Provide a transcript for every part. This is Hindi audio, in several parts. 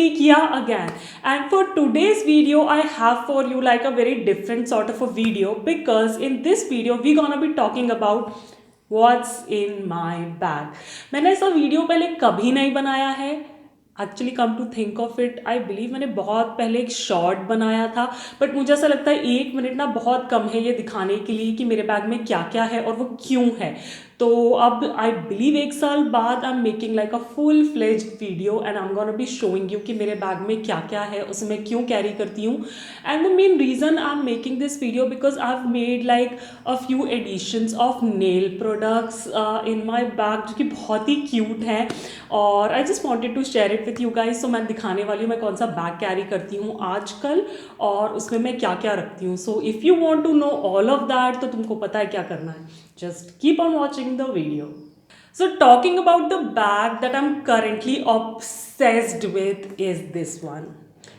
finally kiya again. And for today's video I have for you like a very different sort of a video, because in this video we're gonna be talking about what's in my bag. मैंने ऐसा वीडियो पहले कभी नहीं बनाया है. Actually come to think of it, I believe मैंने बहुत पहले एक शॉर्ट बनाया था, बट मुझे ऐसा लगता है 1 मिनट ना बहुत कम है ये दिखाने के लिए कि मेरे बैग में क्या क्या है और वो क्यों है. तो अब आई बिलीव 1 साल बाद आई am making like a full fledged video and I am gonna be showing you कि मेरे बैग में क्या क्या है, उसे मैं क्यों कैरी करती हूँ. And the main reason I am making this video because I have made like a few additions of nail products in my bag जो कि बहुत ही क्यूट हैं, और I just wanted to share it with you guys. तो मैं दिखाने वाली हूँ मैं कौन सा बैग कैरी करती हूँ आजकल और उसमें मैं क्या क्या रखती हूँ. So if you want to know all of that तो तुमको पता है क्या करना है. Just keep on watching the video. So talking about the bag that I'm currently obsessed with is this one.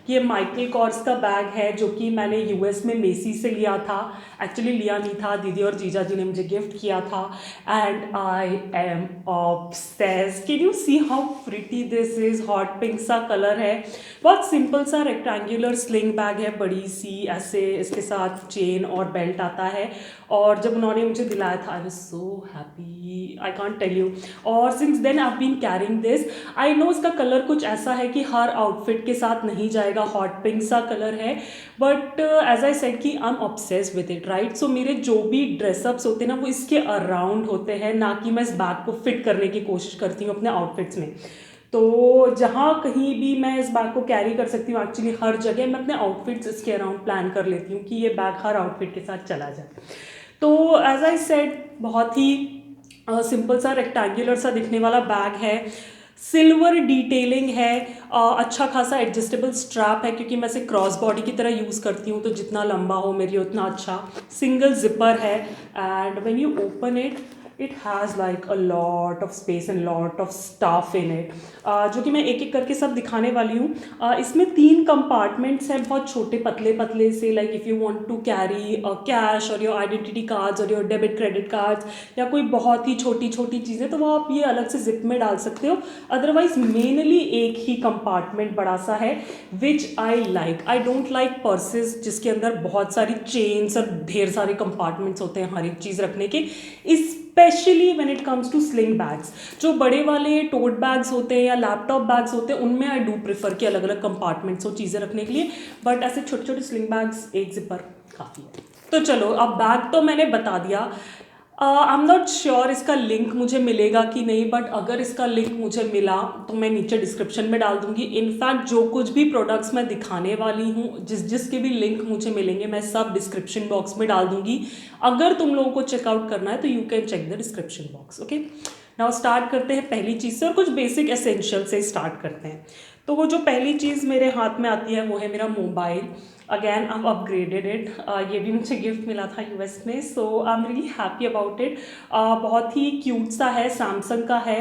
ये माइकल कॉर्स का बैग है जो कि मैंने यूएस में मेसी से लिया था. एक्चुअली लिया नहीं था, दीदी और जीजा जी ने मुझे गिफ्ट किया था. And I am obsessed. Can you see how pretty this is. Hot pink सा कलर है. बहुत सिंपल सा रेक्टेंगुलर स्लिंग बैग है, बड़ी सी ऐसे, इसके साथ चेन और बेल्ट आता है. और जब उन्होंने मुझे दिलाया था I was so happy, I can't tell you. और since then I have been carrying this. I know इसका कलर कुछ ऐसा है कि हर आउटफिट के साथ नहीं जाएगा, हॉट पिंक सा कलर है, बट एज आई सेड कि I am obsessed with it, right. So मेरे जो भी ड्रेसअप्स होते हैं ना वो इसके अराउंड होते हैं, ना कि मैं इस बैग को फिट करने की कोशिश करती हूँ अपने आउटफिट्स में. तो जहाँ कहीं भी मैं इस बैग को कैरी कर सकती हूँ, एक्चुअली हर जगह मैं अपने आउटफिट्स इसके अराउंड प्लान कर लेती हूँ कि ये बैग हर आउटफिट के साथ चला जाए. तो एज आई सेड बहुत ही सिंपल सा रेक्टेंगुलर सा दिखने वाला बैग है. सिल्वर डिटेलिंग है, अच्छा खासा एडजस्टेबल स्ट्रैप है क्योंकि मैं इसे क्रॉस बॉडी की तरह यूज़ करती हूँ, तो जितना लंबा हो मेरे उतना अच्छा. सिंगल जिपर है and when you open it it has like a lot of space and lot of staff in it, जो कि मैं एक एक करके सब दिखाने वाली हूँ. इसमें 3 कंपार्टमेंट्स हैं बहुत छोटे पतले पतले से. Like if you want to carry cash और योर आइडेंटिटी कार्ड्स और योर डेबिट क्रेडिट कार्ड्स या कोई बहुत ही छोटी छोटी चीज़ें, तो वो आप ये अलग से जिप में डाल सकते हो. अदरवाइज मेनली एक ही कंपार्टमेंट बड़ा सा है which I like. I don't like purses जिसके अंदर बहुत सारी चेन्स और ढेर सारे कंपार्टमेंट्स होते हैं हर एक चीज़ रखने के, especially when it comes to sling bags. जो बड़े वाले टोट बैग्स होते हैं या लैपटॉप बैग्स होते हैं उनमें आई डू प्रिफर कि अलग अलग कंपार्टमेंट्स हो चीज़ें रखने के लिए, बट ऐसे छोटे छोटे स्लिंग बैग्स एक जिपर काफ़ी है. तो चलो अब बैग तो मैंने बता दिया. आई एम नॉट श्योर इसका लिंक मुझे मिलेगा कि नहीं, बट अगर इसका लिंक मुझे मिला तो मैं नीचे डिस्क्रिप्शन में डाल दूंगी. इनफैक्ट जो कुछ भी प्रोडक्ट्स मैं दिखाने वाली हूँ, जिसके भी लिंक मुझे मिलेंगे मैं सब डिस्क्रिप्शन बॉक्स में डाल दूंगी. अगर तुम लोगों को चेकआउट करना है तो you can check the description box. Okay, now start करते हैं पहली चीज़ से और कुछ बेसिक एसेंशियल से स्टार्ट करते हैं. तो वो जो पहली चीज़ मेरे हाथ में आती है वो है मेरा mobile. Again I upgraded it. ये भी मुझे गिफ्ट मिला था यूएस में, so I am really happy about it. बहुत ही क्यूट सा है, सैमसंग का है.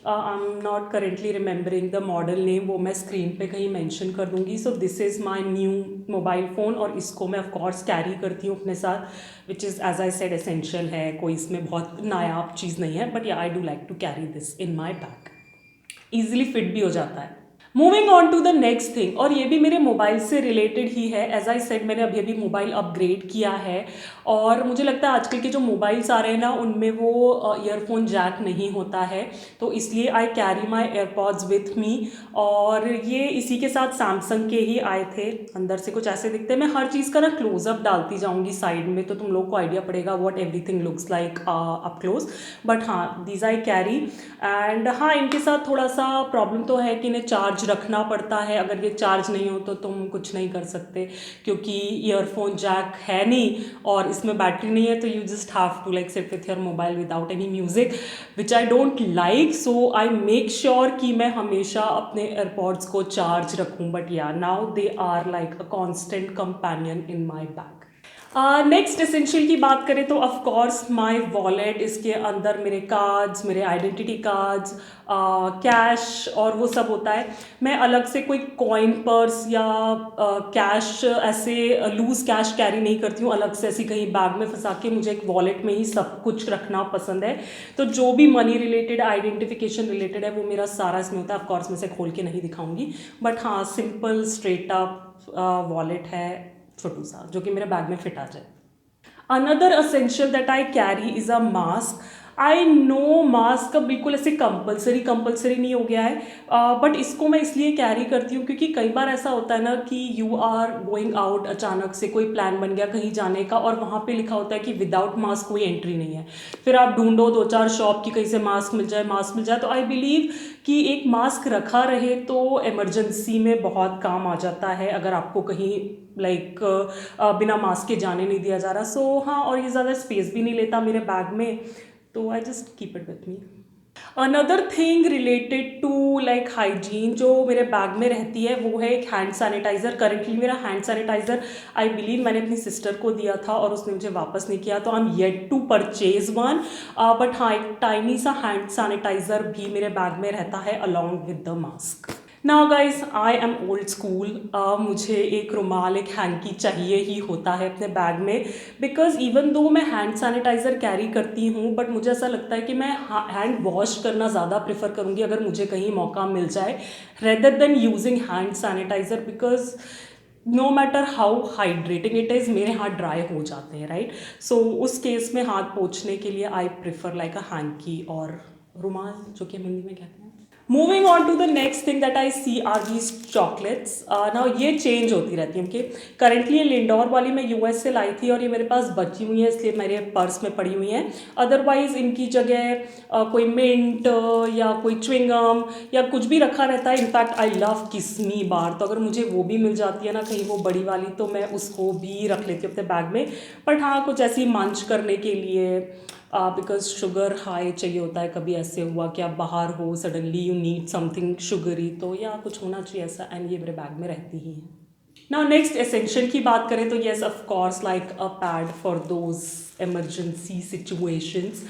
I am not currently remembering the model name, वो मैं स्क्रीन पे कहीं मेंशन कर दूंगी. So this is my new mobile phone और इसको मैं ऑफकोर्स कैरी करती हूँ अपने साथ, which is as I said essential है. कोई इसमें बहुत नायाब चीज़ नहीं है, but yeah I do like to carry this in my bag. Easily fit भी हो जाता है. Moving on to the next thing, और ये भी मेरे मोबाइल से रिलेटेड ही है. एज आई सेड मैंने अभी अभी मोबाइल अपग्रेड किया है और मुझे लगता है आजकल के जो मोबाइल्स आ रहे हैं ना उनमें वो ईयरफोन जैक नहीं होता है, तो इसलिए I carry my AirPods with me. और ये इसी के साथ सैमसंग के ही आए थे. अंदर से कुछ ऐसे दिखते हैं. मैं हर चीज़ का ना क्लोजअप डालती जाऊँगी साइड में, तो तुम लोग को आइडिया पड़ेगा what everything looks like up close. But हाँ, दीज आई कैरी. एंड हाँ, इनके साथ थोड़ा सा प्रॉब्लम तो है कि इन्हें चार्ज रखना पड़ता है. अगर ये चार्ज नहीं हो तो तुम कुछ नहीं कर सकते क्योंकि ईयरफोन जैक है नहीं और इसमें बैटरी नहीं है, तो you just have to like sit with your mobile without any music, which I don't like. So I make sure कि मैं हमेशा अपने एयरपॉड्स को चार्ज रखूं. But yeah now they are like a constant companion in my bag. Next essential की बात करें तो ऑफ कोर्स माय वॉलेट, इसके अंदर मेरे कार्ड्स, मेरे आइडेंटिटी कार्ड्स, कैश और वो सब होता है। मैं अलग से कोई कॉइन पर्स या कैश ऐसे लूज कैश कैरी नहीं करती हूँ अलग से ऐसी कहीं बैग में फंसा के। मुझे एक वॉलेट में ही सब कुछ रखना पसंद है। तो जो भी मनी रिलेटेड, आइडेंटिफिकेशन रिलेटेड है वो मेरा सारा इसमें होता है। ऑफकोर्स मैं इसे खोल के नहीं दिखाऊंगी, बट हाँ सिंपल स्ट्रेट अप वॉलेट है छोटू सा, जो कि मेरे बैग में फिट आ जाए। Another essential that I carry is a mask. I know mask का बिल्कुल ऐसे कंपलसरी नहीं हो गया है, बट इसको मैं इसलिए कैरी करती हूँ क्योंकि कई बार ऐसा होता है ना कि यू आर गोइंग आउट, अचानक से कोई प्लान बन गया कहीं जाने का और वहाँ पे लिखा होता है कि विदाउट मास्क कोई एंट्री नहीं है। फिर आप ढूंढो 2-4 शॉप की कहीं से मास्क मिल जाए। तो आई बिलीव कि एक मास्क रखा रहे तो इमरजेंसी में बहुत काम आ जाता है, अगर आपको कहीं लाइक बिना मास्क के जाने नहीं दिया जा रहा। सो हाँ, और ये ज़्यादा स्पेस भी नहीं लेता मेरे बैग में, तो I just keep it with me. Another thing related to like hygiene जो मेरे बैग में रहती है वो है एक हैंड सैनिटाइज़र। करेंटली मेरा हैंड सैनिटाइज़र आई बिलीव मैंने अपनी सिस्टर को दिया था और उसने मुझे वापस नहीं किया, तो I am yet to purchase one. But हाँ, एक टाइनी सा हैंड सैनिटाइज़र भी मेरे बैग में रहता है along with the mask. Now guys I am old school. मुझे एक रुमाल, एक हैंकी चाहिए ही होता है अपने बैग में, बिकॉज इवन दो मैं हैंड सैनिटाइज़र कैरी करती हूँ बट मुझे ऐसा लगता है कि मैं हैंड वॉश करना ज़्यादा प्रेफर करूँगी अगर मुझे कहीं मौका मिल जाए, rather than using hand sanitiser. Because no matter how hydrating it is, मेरे हाथ ड्राई हो जाते हैं, राइट। सो उस केस में हाथ पोंछने के लिए I prefer like a hanky और रुमाल, जो कि हम हिंदी में कहते हैं। Moving on to the next thing that I see are these chocolates. Now ये चेंज होती रहती है उनके। करेंटली ये लिंडोर वाली मैं यूएस से लाई थी और ये मेरे पास बची हुई है, इसलिए मेरे पर्स में पड़ी हुई हैं। अदरवाइज इनकी जगह कोई मिंट या कोई च्युइंगम या कुछ भी रखा रहता है। इनफैक्ट आई लव किस्मी बार, तो अगर मुझे वो भी मिल जाती है ना कहीं, वो बड़ी वाली, तो मैं उसको भी रख लेती हूँ अपने बैग में। बट हाँ, कुछ ऐसी मंच करने के लिए, बिकॉज शुगर हाई चाहिए होता है। कभी ऐसे हुआ कि आप बाहर हो, suddenly you need something sugary, तो या कुछ होना चाहिए ऐसा, एंड ये मेरे बैग में रहती ही है। नाउ नेक्स्ट एसेंशियल की बात करें तो yes of course like a pad for those emergency situations.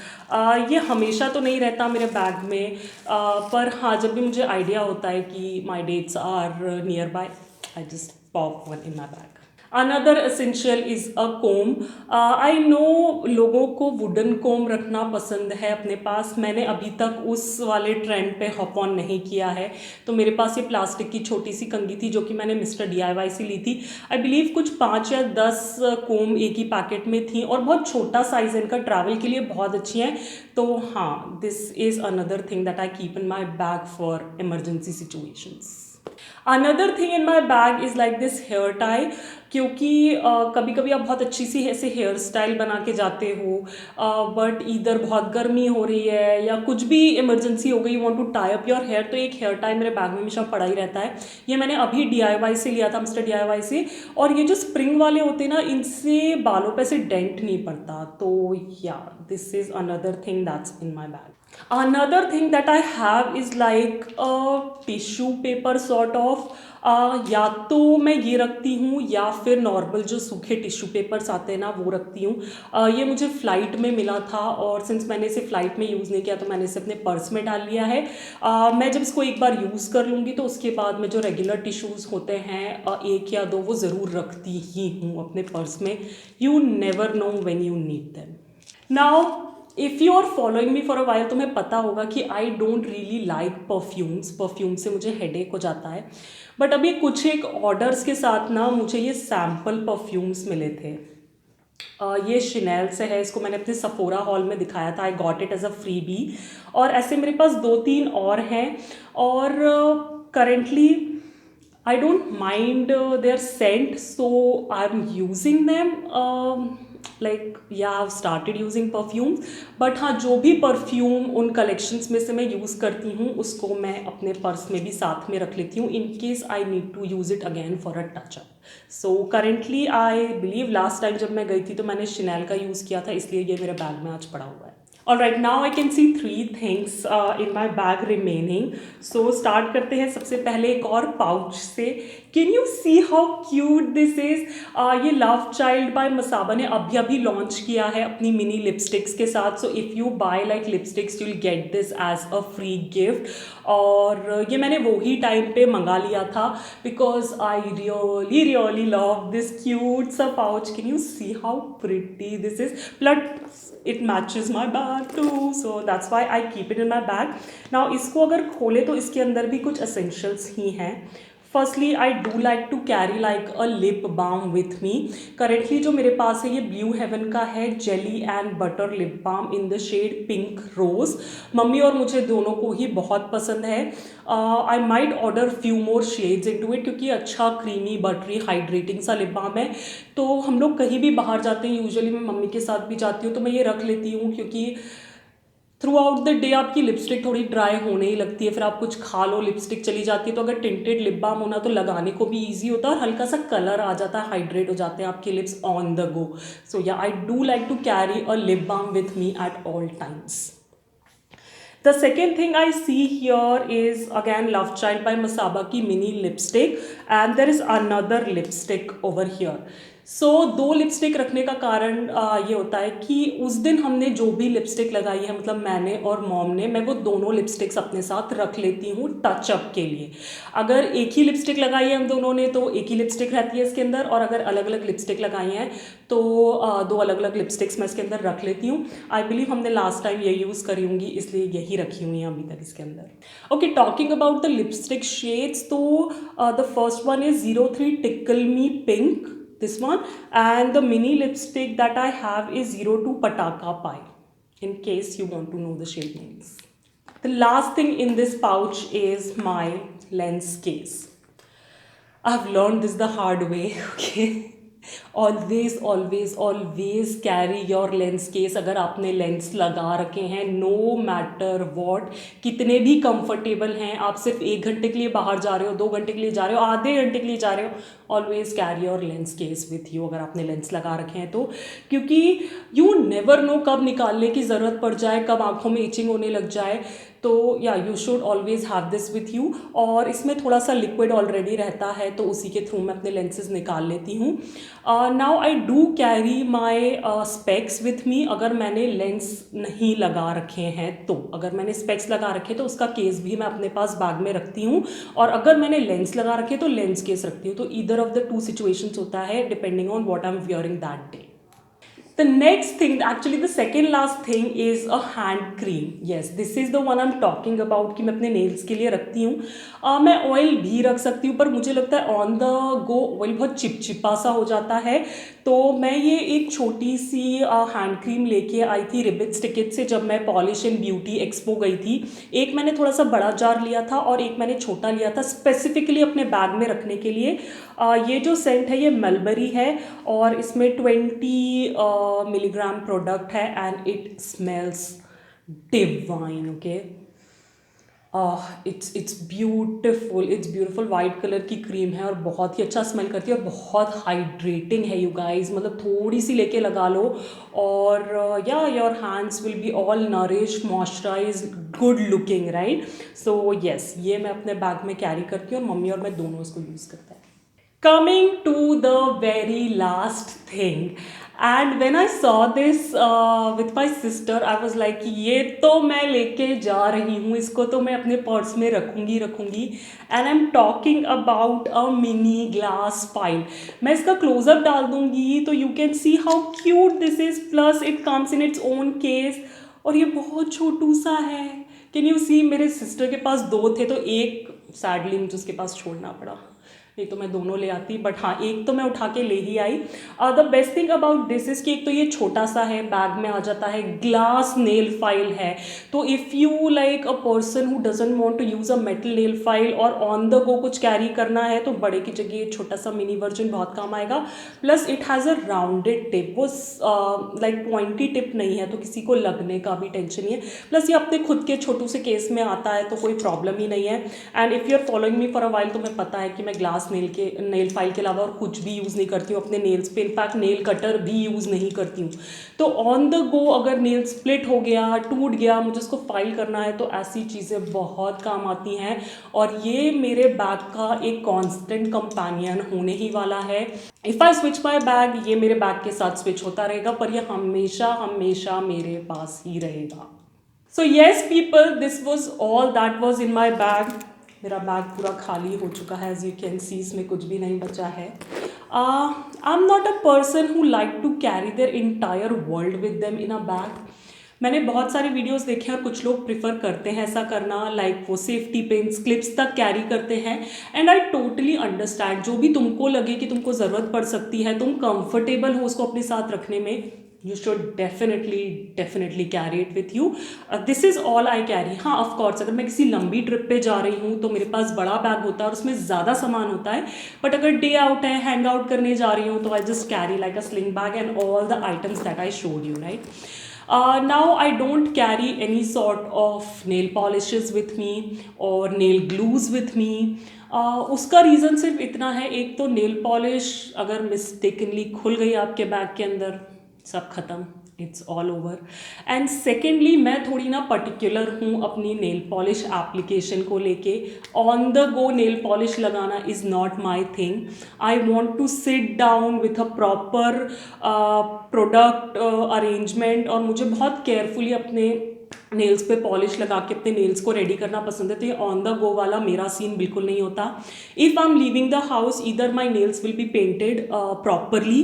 ये हमेशा तो नहीं रहता मेरे बैग में, पर हाँ जब भी मुझे आइडिया होता है कि my dates are near by, I just pop one in my bag. Another essential is a comb. I know लोगों को वुडन कोम रखना पसंद है अपने पास, मैंने अभी तक उस वाले ट्रेंड पे हॉप ऑन नहीं किया है। तो मेरे पास ये प्लास्टिक की छोटी सी कंघी थी जो कि मैंने मिस्टर DIY से ली थी। आई बिलीव कुछ 5 या 10 कोम एक ही पैकेट में थी और बहुत छोटा साइज इनका, ट्रैवल के लिए बहुत अच्छी है। तो हाँ, this is another thing that I keep in my bag for emergency situations. Another thing in my bag is like this hair tie, क्योंकि कभी कभी आप बहुत अच्छी सी ऐसे हेयर स्टाइल बना के जाते हो, बट इधर बहुत गर्मी हो रही है या कुछ भी इमरजेंसी हो गई, you want to tie up your hair, तो एक हेयर टाई मेरे बैग में हमेशा पड़ा ही रहता है। ये मैंने अभी DIY से लिया था, मिस्टर DIY से, और ये जो स्प्रिंग वाले होते हैं ना, इनसे बालों पे से डेंट नहीं पड़ता। तो या this is another thing that's in my bag. Another thing that I have is like a tissue paper sort of. या तो मैं ये रखती हूँ या फिर नॉर्मल जो सूखे टिश्यू पेपर्स आते हैं ना वो रखती हूँ। ये मुझे फ़्लाइट में मिला था और सिंस मैंने इसे फ़्लाइट में यूज़ नहीं किया तो मैंने इसे अपने पर्स में डाल लिया है। मैं जब इसको एक बार यूज़ कर लूँगी तो उसके बाद में जो रेगुलर टिश्यूज़ होते हैं, एक या दो, वो ज़रूर रखती ही हूँ अपने पर्स में। You never know when you need them. Now if you are following me for a while, तुम्हें पता होगा कि I don't really like perfume से मुझे हेडेक हो जाता है। बट अभी कुछ एक ऑर्डर्स के साथ ना मुझे ये सैम्पल परफ्यूम्स मिले थे। ये शिनेल से है, इसको मैंने अपने सफोरा हॉल में दिखाया था, I got it as a freebie. और ऐसे मेरे पास 2-3 और हैं, और currently I don't mind their scent, so I'm using them. Like yeah, I've started using perfumes, but हाँ जो भी परफ्यूम उन कलेक्शंस में से मैं यूज़ करती हूँ उसको मैं अपने पर्स में भी साथ में रख लेती हूँ, in case I need to use it again for a touch up. So currently I believe last time जब मैं गई थी तो मैंने शिनेल का यूज़ किया था, इसलिए ये मेरे बैग में आज पड़ा हुआ है। Alright, now I can see 3 things in my bag remaining. So start करते हैं सबसे पहले एक और पाउच से। Can you see how cute this is. ये लव चाइल्ड बाय मसाबा ने अभी अभी लॉन्च किया है अपनी मिनी लिपस्टिक्स के साथ। So if you buy like lipsticks you will get this as a free gift. और ये मैंने वो ही टाइम पे मंगा लिया था because I really really love this cute सा pouch. Can you see how pretty this is, plus it matches my bag too, so that's why I keep it in my bag. Now इसको अगर खोले तो इसके अंदर भी कुछ एसेंशियल्स ही हैं। Firstly I do like to carry like a lip balm with me. Currently जो मेरे पास है ये ब्लू हेवन का है jelly and butter lip balm in the shade pink rose. Mummy और मुझे दोनों को ही बहुत पसंद है। I might order few more shades into it क्योंकि अच्छा क्रीमी बटरी हाइड्रेटिंग सा लिप बाम है। तो हम लोग कहीं भी बाहर जाते हैं, यूजुअली मैं मम्मी के साथ भी जाती हूँ तो मैं ये रख लेती हूँ क्योंकि थ्रू आउट द डे आपकी लिपस्टिक थोड़ी ड्राई होने ही लगती है, फिर आप कुछ खा लो लिपस्टिक चली जाती है। तो अगर टिंटेड लिप बाम होना तो लगाने को भी ईजी होता है और हल्का सा कलर आ जाता है, हाइड्रेट हो जाते हैं आपके lips on the go. So yeah I do like to carry a lip balm with me at all times. The second thing I see here is again Love Child by Masaba की mini lipstick and there is another lipstick over here. सो दो लिपस्टिक रखने का कारण ये होता है कि उस दिन हमने जो भी लिपस्टिक लगाई है, मतलब मैंने और मॉम ने, मैं वो दोनों लिपस्टिक्स अपने साथ रख लेती हूँ टचअप के लिए। अगर एक ही लिपस्टिक लगाई है हम दोनों ने तो एक ही लिपस्टिक रहती है इसके अंदर, और अगर अलग अलग लिपस्टिक लगाई हैं तो दो अलग अलग लिपस्टिक्स मैं इसके अंदर रख लेती हूँ। आई बिलीव हमने लास्ट टाइम ये यूज़ करी होंगी इसलिए यही रखी हुई हैं अभी तक इसके अंदर। Okay, talking about the lipstick shades, तो the first one is 03 tickle me pink, this one, and the mini lipstick that I have is 02 Pataka Pie, in case you want to know the shade names. The last thing in this pouch is my lens case. I've learned this the hard way, okay? Always always always carry your lens case. अगर आपने लेंस लगा रखे हैं, नो मैटर वॉट, कितने भी कंफर्टेबल हैं आप, सिर्फ 1 घंटे के लिए बाहर जा रहे हो, 2 घंटे के लिए जा रहे हो, आधे घंटे के लिए जा रहे हो, always carry your lens case with you अगर आपने लेंस लगा रखे हैं तो, क्योंकि यू नेवर नो कब निकालने की ज़रूरत पड़ जाए, कब आंखों में इचिंग होने लग जाए। तो या you should always have this with you. और इसमें थोड़ा सा लिक्विड ऑलरेडी रहता है तो उसी के थ्रू मैं अपने लेंसेज निकाल लेती हूँ। Now I do carry my specs with me. अगर मैंने लेंस नहीं लगा रखे हैं तो, अगर मैंने स्पेक्स लगा रखे तो उसका केस भी मैं अपने पास बैग में रखती हूँ, और अगर मैंने लेंस लगा रखे तो लेंस केस रखती हूँ। तो either of the two situations होता है depending on what I am wearing that day. The next thing, actually the second last thing is a hand cream. Yes, this is the one I'm talking about कि मैं अपने nails के लिए रखती हूँ। मैं ऑयल भी रख सकती हूँ पर मुझे लगता है ऑन द गो ऑयल बहुत चिपचिपा सा हो जाता है, तो मैं ये एक छोटी सी हैंड क्रीम लेके आई थी रिबिट्स टिकट से जब मैं पॉलिश एंड ब्यूटी एक्सपो गई थी। एक मैंने थोड़ा सा बड़ा जार लिया था और एक मैंने छोटा लिया था स्पेसिफिकली अपने बैग में रखने के लिए। ये जो सेंट है ये मलबरी है और इसमें 20 मिलीग्राम प्रोडक्ट है and it smells divine. Okay, it's beautiful white colour की क्रीम है और बहुत ही अच्छा स्मेल करती है और बहुत हाइड्रेटिंग है यू गाइज। मतलब थोड़ी सी लेके लगा लो और yeah your hands will be all nourish, moisturise, good looking, right. So yes, ये मैं अपने बैग में कैरी करती हूँ और मम्मी और मैं दोनों इसको यूज़ करते हैं। Coming to the very last thing, and when I saw this with my sister, I was like ये तो मैं लेके जा रही हूँ, इसको तो मैं अपने पर्स में रखूँगी। And I'm talking about a mini glass file. मैं इसका क्लोजअप डाल दूँगी तो you can see how cute this is, plus it comes in its own case और ये बहुत छोटू सा है। Can you see, मेरे सिस्टर के पास 2 थे तो एक सैडली मुझे उसके पास छोड़ना पड़ा, नहीं तो मैं दोनों ले आती, बट हाँ एक तो मैं उठा के ले ही आई। The best thing about this is कि एक तो ये छोटा सा है, बैग में आ जाता है, ग्लास नेल फाइल है, तो if you like a person who doesn't want to use a metal nail file और ऑन द गो कुछ कैरी करना है तो बड़े की जगह ये छोटा सा मिनी वर्जन बहुत काम आएगा। Plus it has a rounded tip, वो लाइक पॉइंटी टिप नहीं है तो किसी को लगने का भी टेंशन नहीं है। प्लस ये अपने खुद के छोटू से केस में आता है तो कोई प्रॉब्लम ही नहीं है। And if you are following me for a while तो मैं पता है कि मैं ग्लास नेल फाइल के अलावा और कुछ भी यूज़ नहीं करती हूँ अपने नेल्स पे। इनफैक्ट नेल कटर भी यूज़ नहीं करती हूँ। तो ऑन द गो अगर नेल स्प्लिट हो गया, टूट गया, मुझे उसको फाइल करना है, तो ऐसी चीज़ें बहुत काम आती हैं और ये मेरे बैग का एक कॉन्स्टेंट कंपेनियन होने ही वाला है। If I switch my bag, ये मेरे बैग के साथ स्विच होता रहेगा, पर ये हमेशा हमेशा मेरे पास ही रहेगा। सो yes people, this was all that was in my bag. मेरा बैग पूरा खाली हो चुका है, एज यू कैन सी, इसमें कुछ भी नहीं बचा है। I am not a person who like to carry their entire world with them in a bag. मैंने बहुत सारे वीडियोस देखे और कुछ लोग प्रिफर करते हैं ऐसा करना, लाइक वो सेफ्टी पिन्स, क्लिप्स तक कैरी करते हैं। एंड आई टोटली अंडरस्टैंड, जो भी तुमको लगे कि तुमको ज़रूरत पड़ सकती है, तुम कंफर्टेबल हो उसको अपने साथ रखने में, you should definitely carry it with you. This is all I carry. हाँ ऑफकोर्स, अगर मैं किसी लंबी ट्रिप पे जा रही हूँ तो मेरे पास बड़ा बैग होता है और उसमें ज़्यादा सामान होता है। बट अगर डे आउट है, हैंग आउट करने जा रही हूँ, तो I just carry like a sling bag and all the items that I showed you, right. Now I don't carry any sort of nail polishes with me or nail glues with me. उसका रीज़न सिर्फ इतना है, एक तो नेल पॉलिश अगर मिस्टेकनली खुल गई आपके बैग के अंदर, सब खत्म, it's all over. And secondly, मैं थोड़ी ना पर्टिकुलर हूँ अपनी नेल पॉलिश एप्लीकेशन को लेके। On the go nail polish लगाना is not my thing. I want to sit down with a proper product arrangement, और मुझे बहुत केयरफुली अपने नेल्स पे पॉलिश लगा के अपने नेल्स को रेडी करना पसंद है। तो ये ऑन द गो वाला मेरा सीन बिल्कुल नहीं होता। If I am leaving the house, either my nails will be painted properly,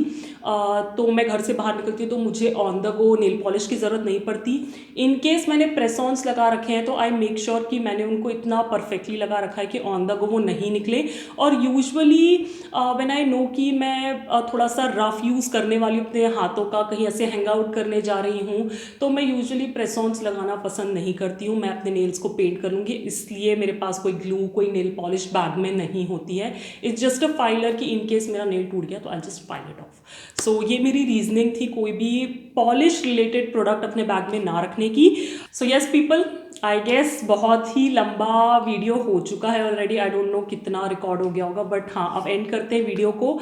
तो मैं घर से बाहर निकलती हूँ तो मुझे on the go nail polish की ज़रूरत नहीं पड़ती। इन केस मैंने प्रेस ऑन्स लगा रखे हैं तो आई मेक श्योर कि मैंने उनको इतना परफेक्टली लगा रखा है कि ऑन द गो वो नहीं निकले। और यूजुअली व्हेन आई नो कि मैं थोड़ा सा रफ यूज़ करने वाली अपने हाथों का, कहीं ऐसे हैंग आउट करने जा रही हूँ, तो मैं यूजुअली प्रेस ऑन्स लगाना पसंद नहीं करती हूँ। मैं अपने नेल्स को पेंट कर लूँगी, इसलिए मेरे पास कोई ग्लू, कोई नेल पॉलिश बैग में नहीं होती है। इट्स जस्ट अ फाइलर कि इन केस मेरा नेल टूट गया तो I just file it off. So ये मेरी रीजनिंग थी कोई भी पॉलिश रिलेटेड प्रोडक्ट अपने बैग में ना रखने की। So yes people, I guess बहुत ही लंबा वीडियो हो चुका है ऑलरेडी। आई डोंट नो कितना रिकॉर्ड हो गया होगा, बट हाँ, अब एंड करते हैं वीडियो को।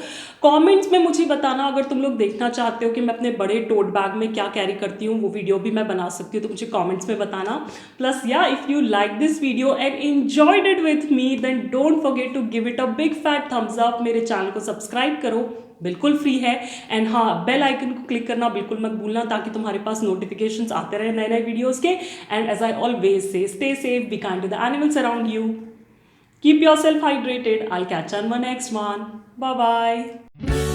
कमेंट्स में मुझे बताना अगर तुम लोग देखना चाहते हो कि मैं अपने बड़े टोट बैग में क्या कैरी करती हूँ, वो वीडियो भी मैं बना सकती हूँ, तो मुझे कमेंट्स में बताना। Plus yeah if you like this video and enjoyed it with me, then don't forget to give it a big fat thumbs up. मेरे चैनल को सब्सक्राइब करो, बिल्कुल फ्री है। एंड हाँ, बेल आइकन को क्लिक करना बिल्कुल मत भूलना, ताकि तुम्हारे पास नोटिफिकेशंस आते रहे नए नए वीडियोस के। And as I always say, stay safe, be kind to the animals around you, keep yourself hydrated. I'll catch you on my next one. Bye bye.